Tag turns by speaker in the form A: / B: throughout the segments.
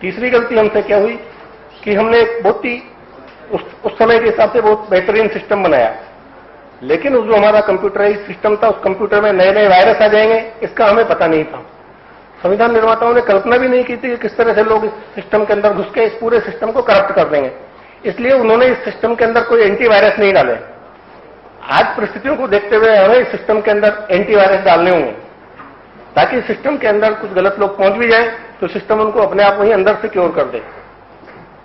A: तीसरी गलती हमसे क्या हुई कि हमने एक बहुत ही उस समय के हिसाब से बहुत बेहतरीन सिस्टम बनाया, लेकिन उस जो हमारा कंप्यूटराइज सिस्टम था, उस कंप्यूटर में नए नए वायरस आ जाएंगे, इसका हमें पता नहीं था। संविधान निर्माताओं ने कल्पना भी नहीं की थी कि किस तरह से लोग इस सिस्टम के अंदर घुस के इस पूरे सिस्टम को करप्ट कर देंगे। इसलिए उन्होंने इस सिस्टम के अंदर कोई एंटीवायरस नहीं डाले। आज परिस्थितियों को देखते हुए हमें इस सिस्टम के अंदर एंटीवायरस डालने होंगे, ताकि सिस्टम के अंदर कुछ गलत लोग पहुंच भी जाए तो सिस्टम उनको अपने आप वहीं अंदर से क्योर कर दे।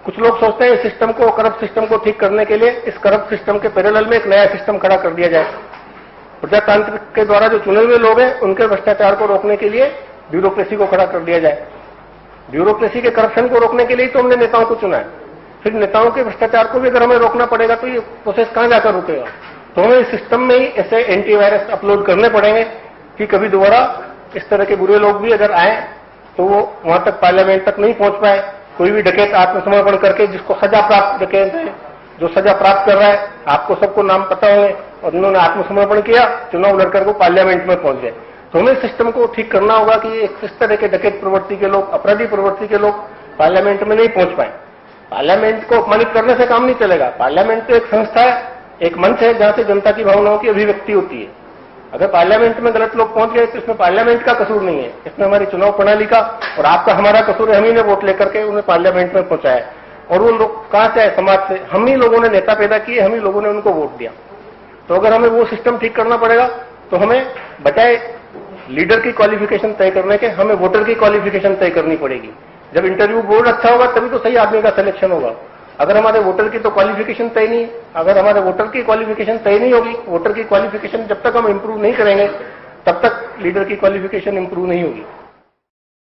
A: कुछ लोग सोचते हैं इस सिस्टम को, करप्ट सिस्टम को ठीक करने के लिए इस करप्ट सिस्टम के पैरेलल में एक नया सिस्टम खड़ा कर दिया जाए। प्रजातांत्रिक के द्वारा जो चुने हुए लोग हैं उनके भ्रष्टाचार को रोकने के लिए ब्यूरोक्रेसी को खड़ा कर दिया जाए। ब्यूरोक्रेसी के करप्शन को रोकने के लिए तो हमने नेताओं को चुना है, फिर नेताओं के भ्रष्टाचार को भी अगर हमें रोकना पड़ेगा तो ये प्रोसेस कहां जाकर रुकेगा। तो हमें इस सिस्टम में ही ऐसे एंटीवायरस अपलोड करने पड़ेंगे कि कभी दोबारा इस तरह के बुरे लोग भी अगर आए तो वो वहां तक पार्लियामेंट तक नहीं पहुंच पाए। कोई भी डकैत आत्मसमर्पण करके, जिसको सजा प्राप्त डकैत है, जो सजा प्राप्त कर रहा है, आपको सबको नाम पता होंगे, और उन्होंने आत्मसमर्पण किया, चुनाव लड़कर वो पार्लियामेंट में पहुंच गए। तो हमें सिस्टम को ठीक करना होगा कि इस तरह के डकैत प्रवृत्ति के लोग, अपराधी प्रवृत्ति के लोग पार्लियामेंट में नहीं पहुंच पाए। पार्लियामेंट को अपमानित करने से काम नहीं चलेगा। पार्लियामेंट तो एक संस्था है, एक मंच है जहां से जनता की भावनाओं की अभिव्यक्ति होती है। अगर पार्लियामेंट में गलत लोग पहुंच गए तो इसमें पार्लियामेंट का कसूर नहीं है, इसमें हमारी चुनाव प्रणाली का और आपका हमारा कसूर है। हम ही ने वोट लेकर के उन्हें पार्लियामेंट में पहुंचाया, और वो लोग कहां से आए? समाज से। हम ही लोगों ने नेता पैदा किए, हम ही लोगों ने उनको वोट दिया। तो अगर हमें वो सिस्टम ठीक करना पड़ेगा तो हमें बजाय लीडर की क्वालिफिकेशन तय करने के हमें वोटर की क्वालिफिकेशन तय करनी पड़ेगी। जब इंटरव्यू बोर्ड अच्छा होगा तभी तो सही आदमी का सिलेक्शन होगा। अगर हमारे वोटर की तो क्वालिफिकेशन तय नहीं, अगर हमारे वोटर की क्वालिफिकेशन तय नहीं होगी, वोटर की क्वालिफिकेशन जब तक हम इंप्रूव नहीं करेंगे तब तक लीडर की क्वालिफिकेशन इंप्रूव नहीं होगी।